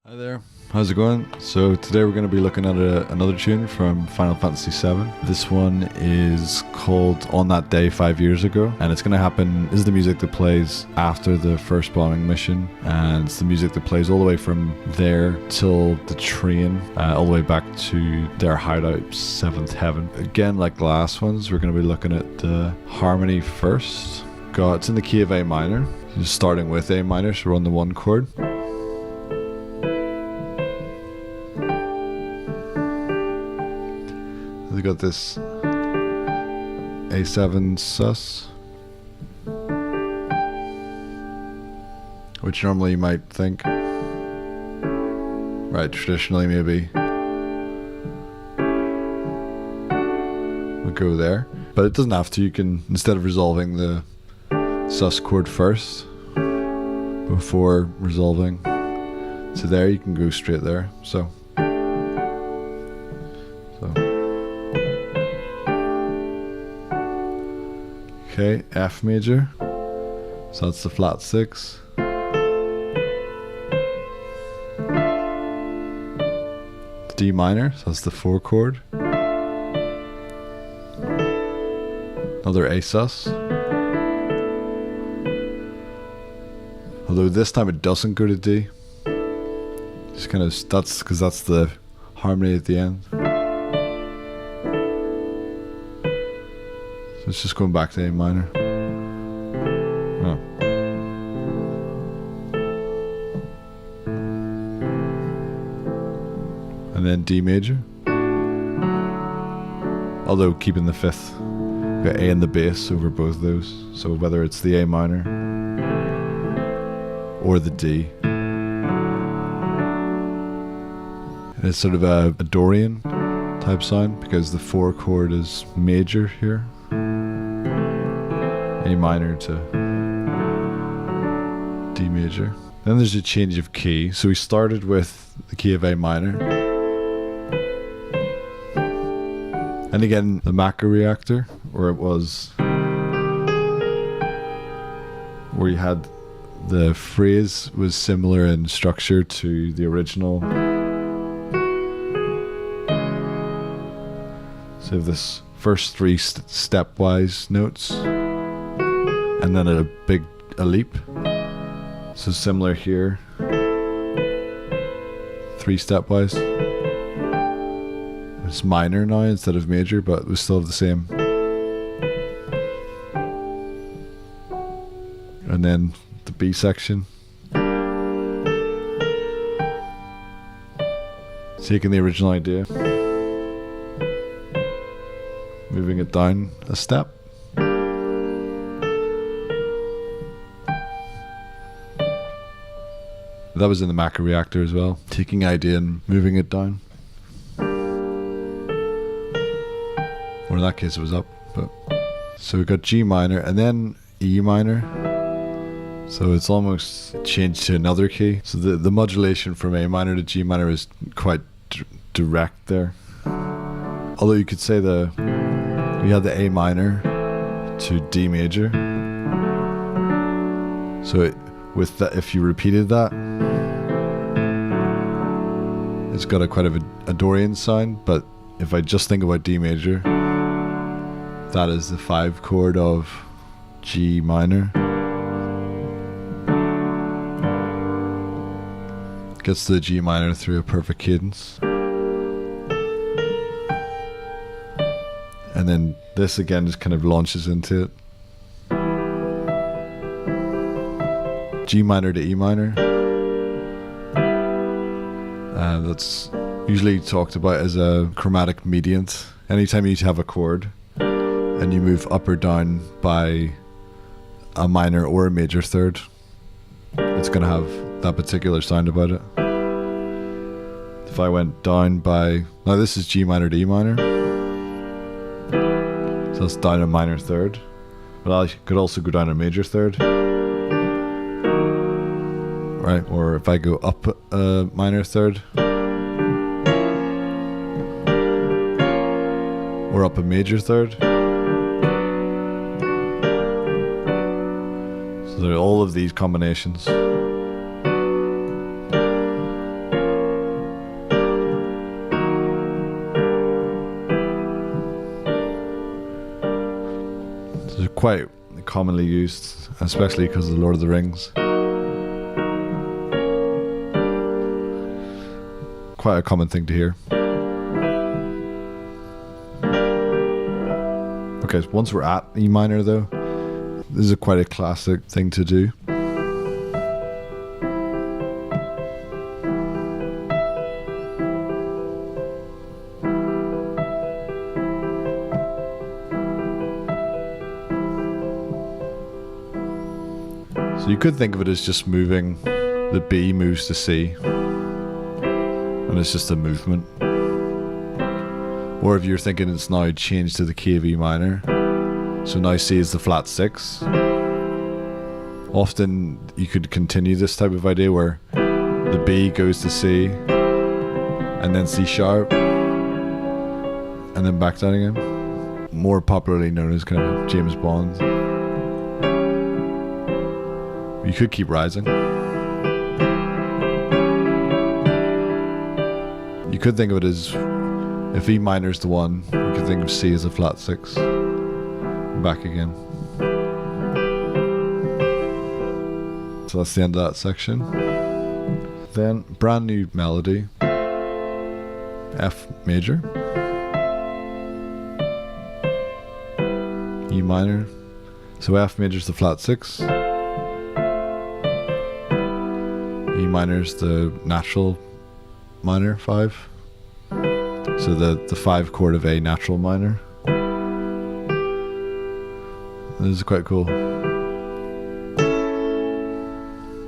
Hi there, how's it going? So today we're going to be looking at another tune from Final Fantasy VII. This one is called On That Day 5 years ago, and it's going to happen, this is the music that plays after the first bombing mission, and it's the music that plays all the way from there till the train, all the way back to their hideout, 7th Heaven. Again, like the last ones, we're going to be looking at the harmony first. It's in the key of A minor, just starting with A minor, so we're on the 1 chord. We got this A7 sus, which normally you might think, right, traditionally maybe would go there, but it doesn't have to. You can, instead of resolving the sus chord first before resolving to there, you can go straight there. So okay, F major, so that's the flat 6. D minor, so that's the 4 chord. Another A sus. Although this time it doesn't go to D. Just kind of, that's because that's the harmony at the end. It's just going back to A minor. Oh. And then D major. Although keeping the 5th. We've got A in the bass over both of those. So whether it's the A minor or the D. And it's sort of a Dorian type sound because the 4 chord is major here. A minor to D major. Then there's a change of key. So we started with the key of A minor. And again, the macro reactor, where it was, where you had the phrase was similar in structure to the original. So this first 3 stepwise notes, and then a leap. So similar here, 3 stepwise. It's minor now instead of major, but we still have the same. And then the B section, taking the original idea, moving it down a step. That was in the macro reactor as well. Taking idea and moving it down. Or in that case it was up. But so we got G minor and then E minor. So it's almost changed to another key. So the modulation from A minor to G minor is quite direct there. Although you could say we had the A minor to D major. So with that, if you repeated that, it's got quite a Dorian sound. But if I just think about D major, that is the 5 chord of G minor. Gets to the G minor through a perfect cadence. And then this again just kind of launches into it. G minor to E minor. That's usually talked about as a chromatic mediant. Anytime you have a chord and you move up or down by a minor or a major third, it's going to have that particular sound about it. If I went down by, now this is G minor to E minor, so that's down a minor third, but I could also go down a major third, right? Or if I go up a minor third, or up a major third. So there are all of these combinations. quite commonly used, especially because of the Lord of the Rings. Quite a common thing to hear. Okay, so once we're at E minor though, this is quite a classic thing to do. So you could think of it as just moving, the B moves to C, and it's just a movement. Or if you're thinking it's now changed to the key of E minor, so now C is the flat 6. Often you could continue this type of idea where the B goes to C, and then C sharp, and then back down again. More popularly known as kind of James Bond. You could keep rising. You could think of it as, if E minor is the 1, you could think of C as a flat 6. Back again. So that's the end of that section. Then, brand new melody. F major. E minor. So F major is the flat 6. E minor is the natural minor 5. So the 5 chord of A natural minor. This is quite cool.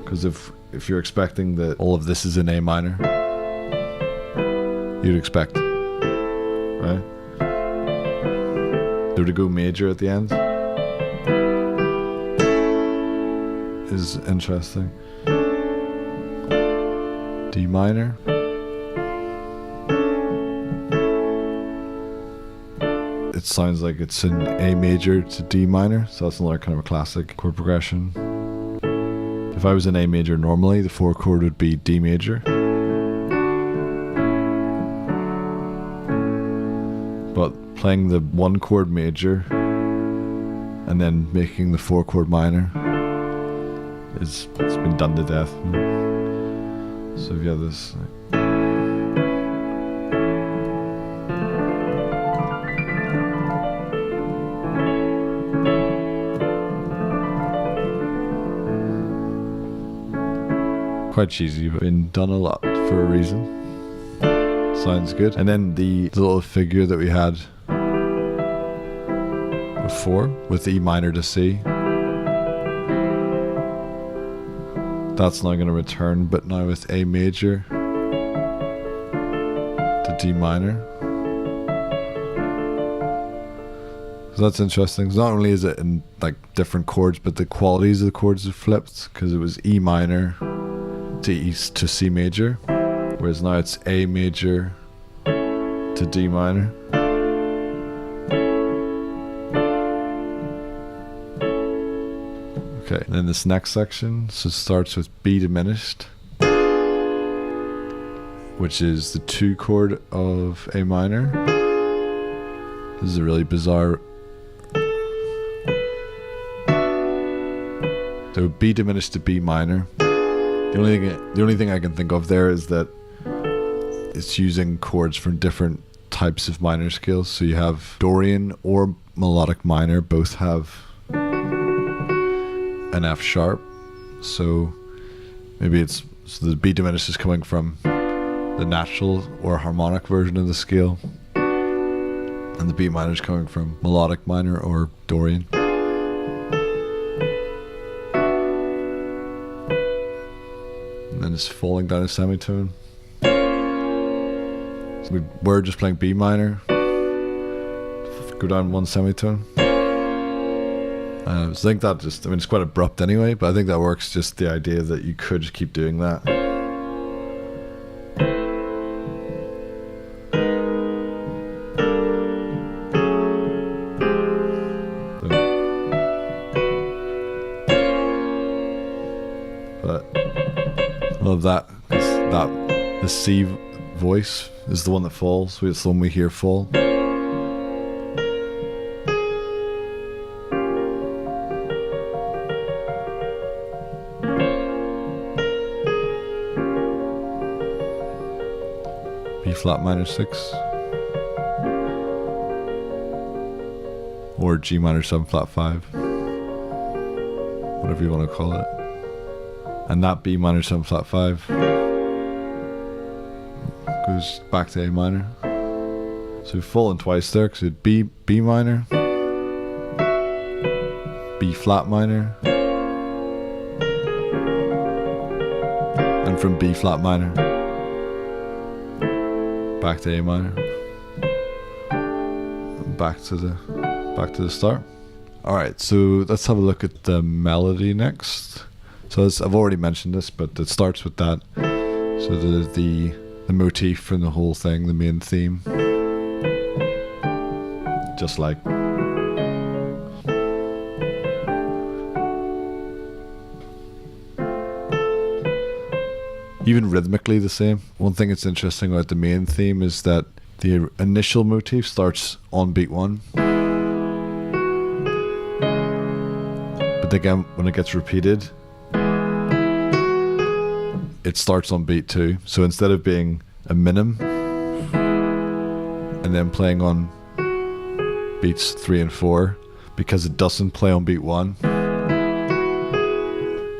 Because if you're expecting that all of this is in A minor, you'd expect, right? So to go major at the end is interesting. D minor. It sounds like it's in A major to D minor, so that's another kind of a classic chord progression. If I was in A major normally, the 4 chord would be D major. But playing the 1 chord major and then making the 4 chord minor, it's been done to death. So if you have this, quite cheesy, but been done a lot for a reason. Sounds good. And then the little figure that we had before with the E minor to C, that's now going to return, but now with A major to D minor. So that's interesting. So not only is it in like different chords, but the qualities of the chords have flipped, because it was E minor to C major, whereas now it's A major to D minor. Okay, and then this next section, so it starts with B diminished, which is the 2 chord of A minor. This is a really bizarre. So B diminished to B minor. The only thing I can think of there is that it's using chords from different types of minor scales. So you have Dorian or melodic minor, both have an F sharp. So maybe so the B diminished is coming from the natural or harmonic version of the scale, and the B minor is coming from melodic minor or Dorian. And then it's falling down a semitone. So we're just playing B minor, go down 1 semitone. So I think that it's quite abrupt anyway, but I think that works, just the idea that you could just keep doing that. But I love that, 'cause the C voice is the one that falls, so it's the one we hear fall. B flat minor 6, or G minor 7 flat 5, whatever you want to call it. And that B minor 7 flat 5 goes back to A minor. So we've fallen twice there, because it's B minor, B flat minor, and from B flat minor back to A minor, and back to the start. Alright, so let's have a look at the melody next. So I've already mentioned this, but it starts with that. So the motif from the whole thing, the main theme, just like even rhythmically the same. One thing that's interesting about the main theme is that the initial motif starts on beat 1, but again when it gets repeated it starts on beat 2. So instead of being a minim and then playing on beats 3 and 4, because it doesn't play on beat 1,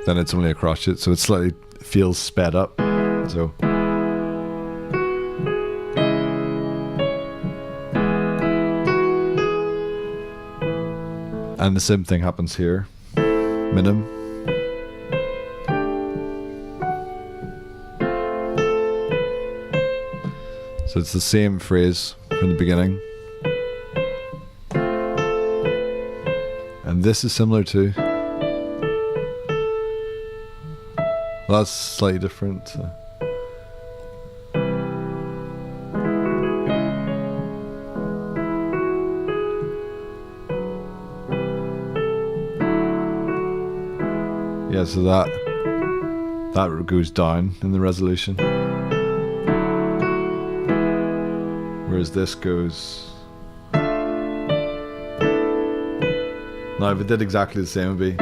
then it's only a crotchet, so it slightly feels sped up. So and the same thing happens here, minim, so it's the same phrase from the beginning. And this is similar too. Well, that's slightly different. Yeah, so that goes down in the resolution, whereas this goes. Now, if it did exactly the same, it would be,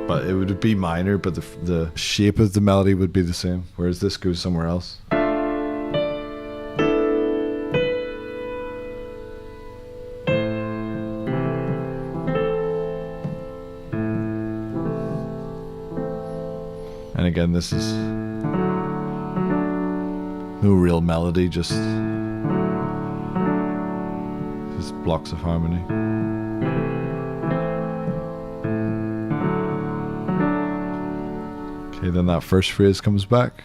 but it would be minor, but the shape of the melody would be the same, whereas this goes somewhere else. And again, this is no real melody, just blocks of harmony. Okay, then that first phrase comes back.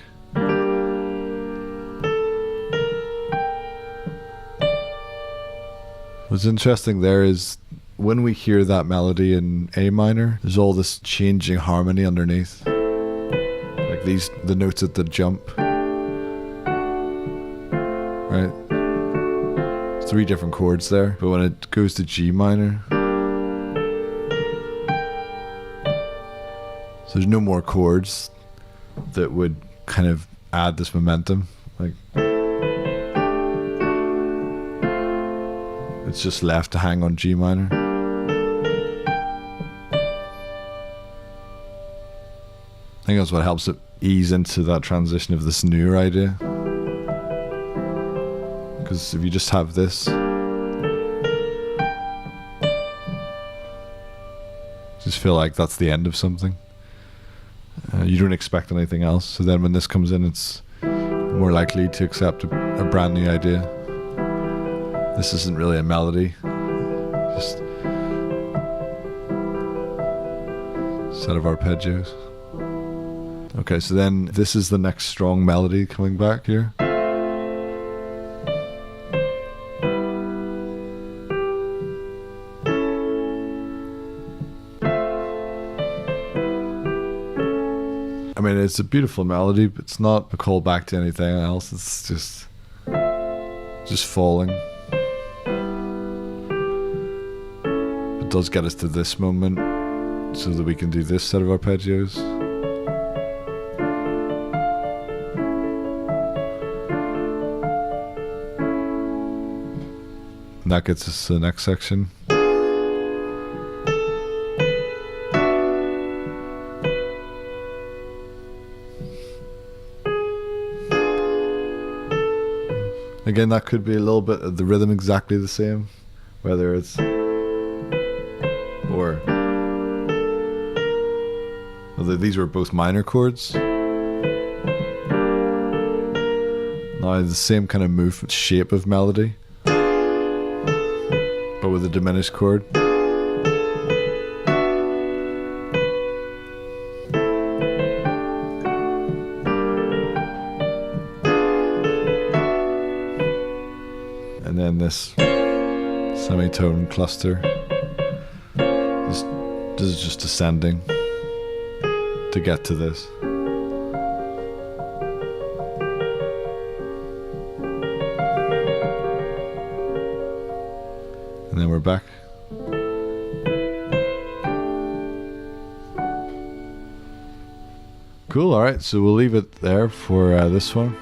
What's interesting there is when we hear that melody in A minor, there's all this changing harmony underneath. Like the notes at the jump. Right? 3 different chords there, but when it goes to G minor, so there's no more chords that would kind of add this momentum. Like it's just left to hang on G minor. I think that's what helps it ease into that transition of this newer idea. Because if you just have this, just feel like that's the end of something. You don't expect anything else. So then when this comes in, it's more likely to accept a brand new idea. This isn't really a melody, just a set of arpeggios. Okay, so then this is the next strong melody coming back here. I mean, it's a beautiful melody, but it's not a callback to anything else. It's just falling. It does get us to this moment so that we can do this set of arpeggios. And that gets us to the next section. Again, that could be a little bit of the rhythm exactly the same, whether it's or although these were both minor chords. Now the same kind of shape of melody, but with a diminished chord. And then this semitone cluster. This is just ascending to get to this. And then we're back. Cool, alright, so we'll leave it there for this one.